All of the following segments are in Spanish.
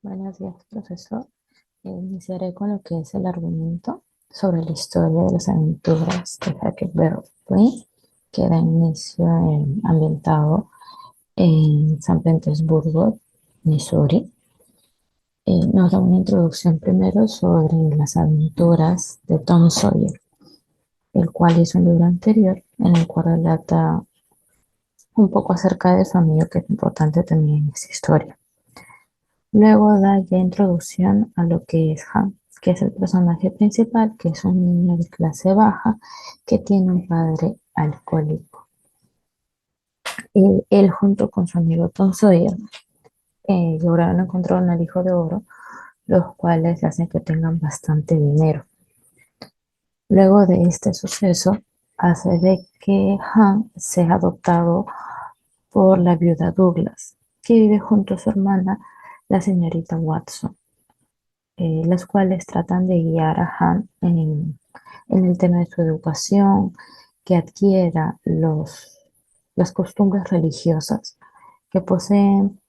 Buenos días, profesor. Iniciaré con lo que es el argumento sobre la historia de las aventuras de Huckleberry, que da inicio ambientado en San Petersburgo, Missouri. Nos da una introducción primero sobre las aventuras de Tom Sawyer, el cual hizo un libro anterior en el cual relata un poco acerca de su amigo, que es importante también en esta historia. Luego da ya introducción a lo que es Han, que es el personaje principal, que es un niño de clase baja que tiene un padre alcohólico. Él junto con su amigo Tom Sawyer lograron encontrar un alijo de oro, los cuales hacen que tengan bastante dinero. Luego de este suceso, hace de que Han sea adoptado por la viuda Douglas, que vive junto a su hermana, la señorita Watson, las cuales tratan de guiar a Han en el tema de su educación, que adquiera las costumbres religiosas que poseen,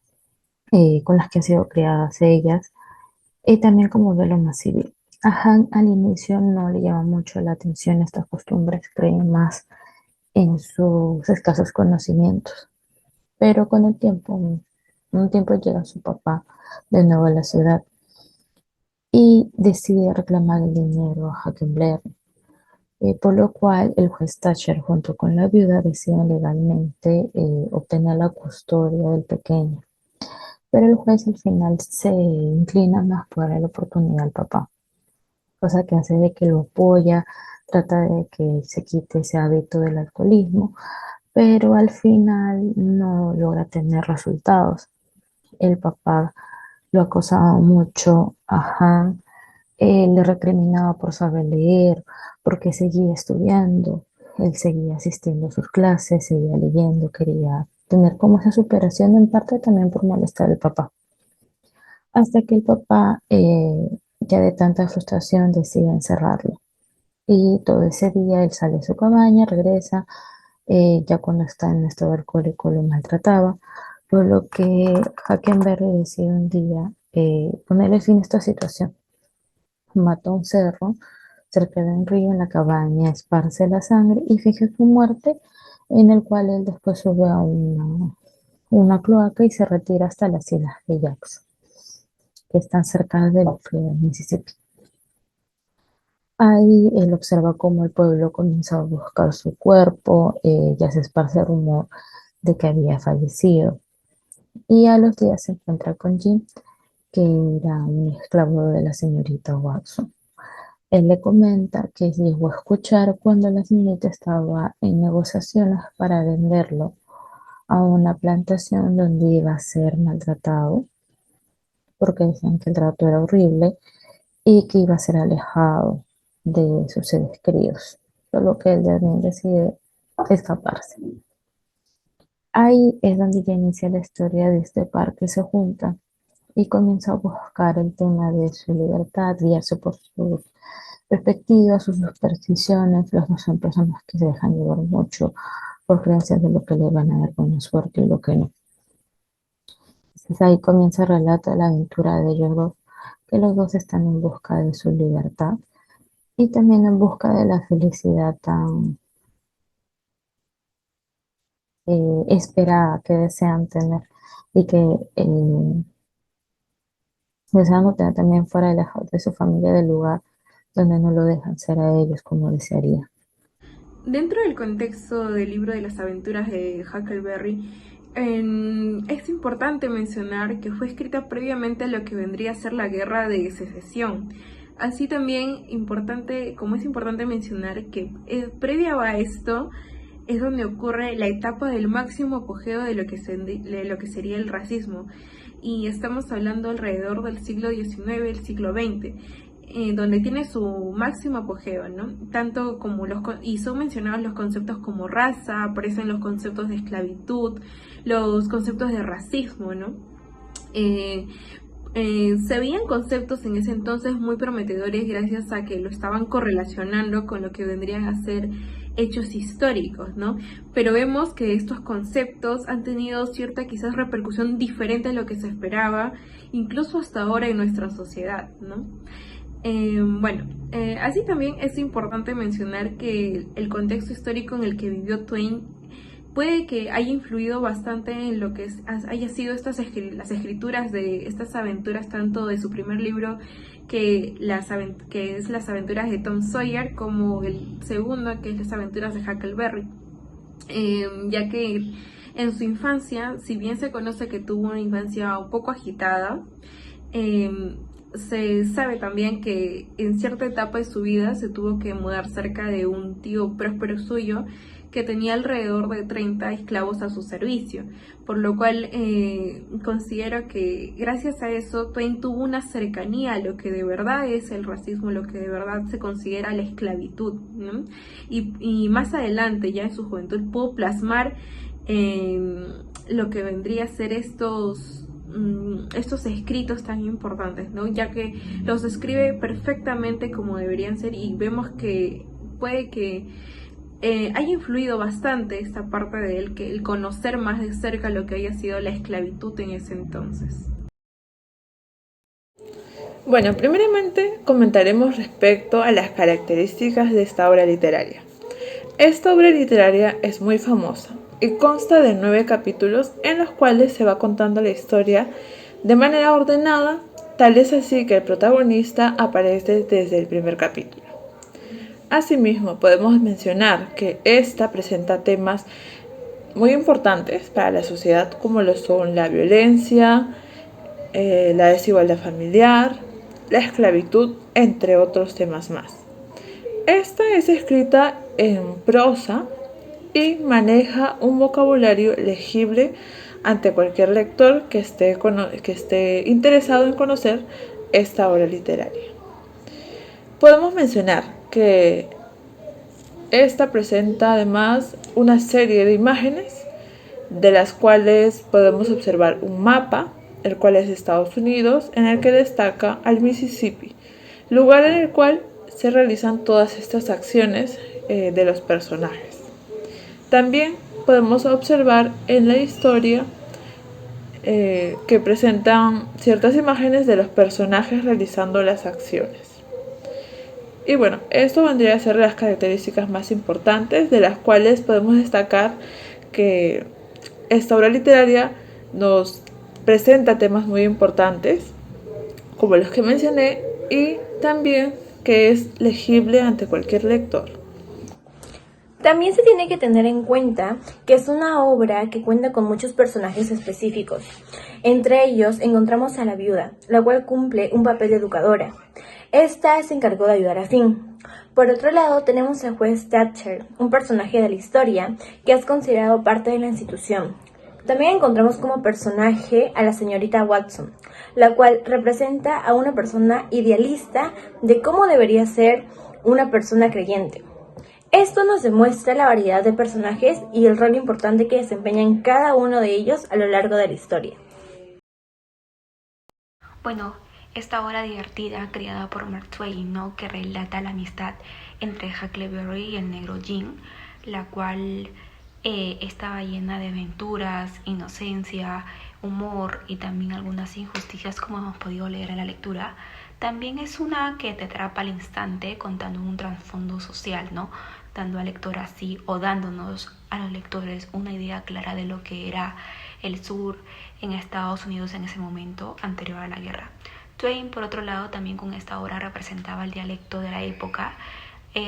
con las que han sido criadas ellas, y también como verlo más civil. A Han al inicio no le llama mucho la atención estas costumbres, cree más en sus escasos conocimientos, pero con el tiempo, un tiempo llega su papá de nuevo a la ciudad y decide reclamar el dinero a Huckleberry, por lo cual el juez Thatcher junto con la viuda deciden legalmente obtener la custodia del pequeño. Pero el juez al final se inclina más por darle la oportunidad al papá, cosa que hace de que lo apoya, trata de que se quite ese hábito del alcoholismo, pero al final no logra tener resultados. El papá lo acosaba mucho a Han. Le recriminaba por saber leer, porque seguía estudiando. Él seguía asistiendo a sus clases, seguía leyendo, quería tener como esa superación, en parte también por molestar al papá. Hasta que el papá, ya de tanta frustración, decide encerrarlo. Y todo ese día él sale a su cabaña, regresa, ya cuando está en estado alcohólico lo maltrataba, por lo que Hackenberg decide un día ponerle fin a esta situación. Mata a un cerdo cerca de un río en la cabaña, esparce la sangre y fija su muerte, en el cual él después sube a una cloaca y se retira hasta las islas de Jackson, que están cerca del río de Mississippi. Ahí él observa cómo el pueblo comienza a buscar su cuerpo, ya se esparce el rumor de que había fallecido. Y a los días se encuentra con Jim, que era un esclavo de la señorita Watson. Él le comenta que llegó a escuchar cuando la señorita estaba en negociaciones para venderlo a una plantación donde iba a ser maltratado, porque decían que el trato era horrible y que iba a ser alejado de sus seres queridos, solo que él también decide escaparse. Ahí es donde ya inicia la historia de este par que se junta y comienza a buscar el tema de su libertad, guiarse por sus perspectivas, sus supersticiones. Los dos son personas que se dejan llevar mucho por creencias de lo que le van a dar buena suerte y lo que no. Entonces ahí comienza el relato de la aventura de ellos dos, que los dos están en busca de su libertad y también en busca de la felicidad tan esperada que desean tener y que desean tener también fuera de su familia, del lugar donde no lo dejan ser a ellos como desearía. Dentro del contexto del libro de las aventuras de Huckleberry, es importante mencionar que fue escrita previamente a lo que vendría a ser la Guerra de Secesión. Así también como es importante mencionar que previa a esto es donde ocurre la etapa del máximo apogeo de lo que sería el racismo. Y estamos hablando alrededor del siglo XIX, el siglo XX, donde tiene su máximo apogeo, ¿no? Tanto como y son mencionados los conceptos como raza, aparecen los conceptos de esclavitud, los conceptos de racismo, ¿no? Eh, Se veían conceptos en ese entonces muy prometedores gracias a que lo estaban correlacionando con lo que vendrían a ser hechos históricos, ¿no? Pero vemos que estos conceptos han tenido cierta quizás repercusión diferente a lo que se esperaba, incluso hasta ahora en nuestra sociedad, ¿no? Bueno, así también es importante mencionar que el contexto histórico en el que vivió Twain puede que haya influido bastante en lo que haya sido las escrituras de estas aventuras, tanto de su primer libro, que es Las aventuras de Tom Sawyer, como el segundo, que es Las aventuras de Huckleberry. Ya que en su infancia, si bien se conoce que tuvo una infancia un poco agitada, se sabe también que en cierta etapa de su vida se tuvo que mudar cerca de un tío próspero suyo que tenía alrededor de 30 esclavos a su servicio, por lo cual considero que gracias a eso Twain tuvo una cercanía a lo que de verdad es el racismo, lo que de verdad se considera la esclavitud, ¿no? Y más adelante, ya en su juventud, pudo plasmar lo que vendría a ser estos escritos tan importantes, ¿no? Ya que los escribe perfectamente como deberían ser, y vemos que puede que haya influido bastante esta parte de él, que el conocer más de cerca lo que haya sido la esclavitud en ese entonces. Bueno, primeramente comentaremos respecto a las características de esta obra literaria. Esta obra literaria es muy famosa y consta de 9 capítulos en los cuales se va contando la historia de manera ordenada, tal es así que el protagonista aparece desde el primer capítulo. Asimismo, podemos mencionar que esta presenta temas muy importantes para la sociedad, como lo son la violencia, la desigualdad familiar, la esclavitud, entre otros temas más. Esta es escrita en prosa y maneja un vocabulario legible ante cualquier lector que esté interesado en conocer esta obra literaria. Podemos mencionar que esta presenta además una serie de imágenes de las cuales podemos observar un mapa, el cual es de Estados Unidos, en el que destaca al Mississippi, lugar en el cual se realizan todas estas acciones de los personajes. También podemos observar en la historia que presentan ciertas imágenes de los personajes realizando las acciones. Y bueno, esto vendría a ser las características más importantes, de las cuales podemos destacar que esta obra literaria nos presenta temas muy importantes, como los que mencioné, y también que es legible ante cualquier lector. También se tiene que tener en cuenta que es una obra que cuenta con muchos personajes específicos. Entre ellos encontramos a la viuda, la cual cumple un papel de educadora. Esta se encargó de ayudar a Finn. Por otro lado tenemos al juez Thatcher, un personaje de la historia que es considerado parte de la institución. También encontramos como personaje a la señorita Watson, la cual representa a una persona idealista de cómo debería ser una persona creyente. Esto nos demuestra la variedad de personajes y el rol importante que desempeñan cada uno de ellos a lo largo de la historia. Bueno, esta obra divertida creada por Mark Twain, ¿no?, que relata la amistad entre Huckleberry y el negro Jim, la cual estaba llena de aventuras, inocencia, humor y también algunas injusticias, como hemos podido leer en la lectura. También es una que te atrapa al instante contando un trasfondo social, ¿no?, dando al lector así, o dándonos a los lectores una idea clara de lo que era el sur en Estados Unidos en ese momento anterior a la guerra. Twain, por otro lado, también con esta obra representaba el dialecto de la época,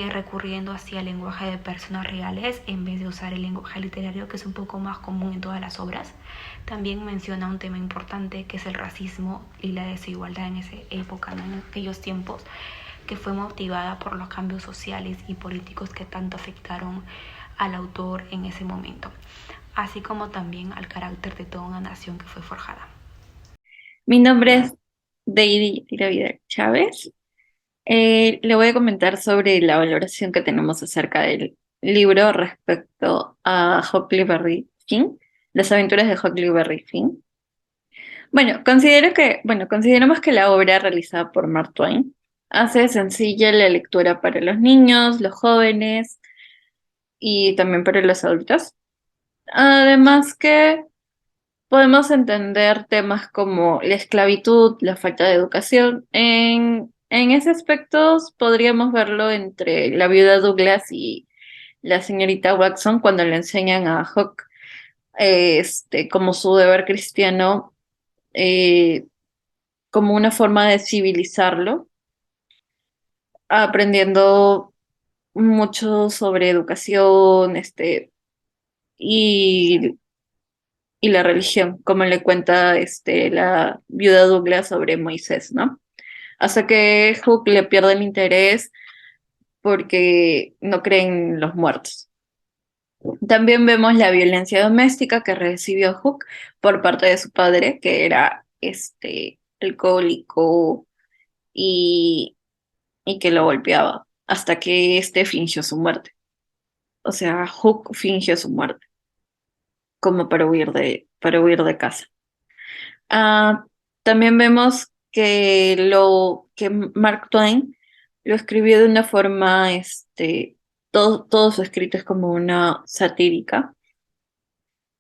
recurriendo así al lenguaje de personas reales en vez de usar el lenguaje literario, que es un poco más común en todas las obras. También menciona un tema importante, que es el racismo y la desigualdad en esa época, ¿no?, en aquellos tiempos, que fue motivada por los cambios sociales y políticos que tanto afectaron al autor en ese momento, así como también al carácter de toda una nación que fue forjada. Mi nombre es Deidi Tiravida Chávez. Le voy a comentar sobre la valoración que tenemos acerca del libro respecto a Huckleberry Finn, las aventuras de Huckleberry Finn. Consideramos que la obra realizada por Mark Twain hace sencilla la lectura para los niños, los jóvenes, y también para los adultos. Además que podemos entender temas como la esclavitud, la falta de educación. En ese aspecto podríamos verlo entre la viuda Douglas y la señorita Watson cuando le enseñan a Hawk como su deber cristiano, eh, como una forma de civilizarlo, aprendiendo mucho sobre educación, y, y la religión, como le cuenta la viuda Douglas sobre Moisés, ¿no? Hasta que Hook le pierde el interés porque no creen en los muertos. También vemos la violencia doméstica que recibió Hook por parte de su padre, que era alcohólico y, y que lo golpeaba, hasta que fingió su muerte. O sea, Hook fingió su muerte, como para huir de casa. Ah, también vemos que Mark Twain lo escribió de una forma, todo su escrito es como una satírica,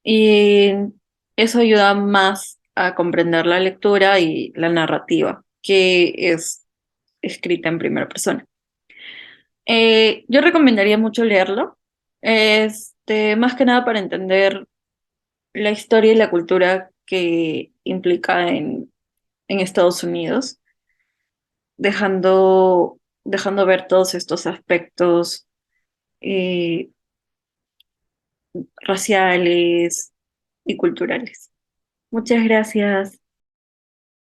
y eso ayuda más a comprender la lectura y la narrativa, que es escrita en primera persona. Yo recomendaría mucho leerlo, más que nada para entender la historia y la cultura que implica en Estados Unidos, dejando ver todos estos aspectos eh, raciales y culturales. Muchas gracias.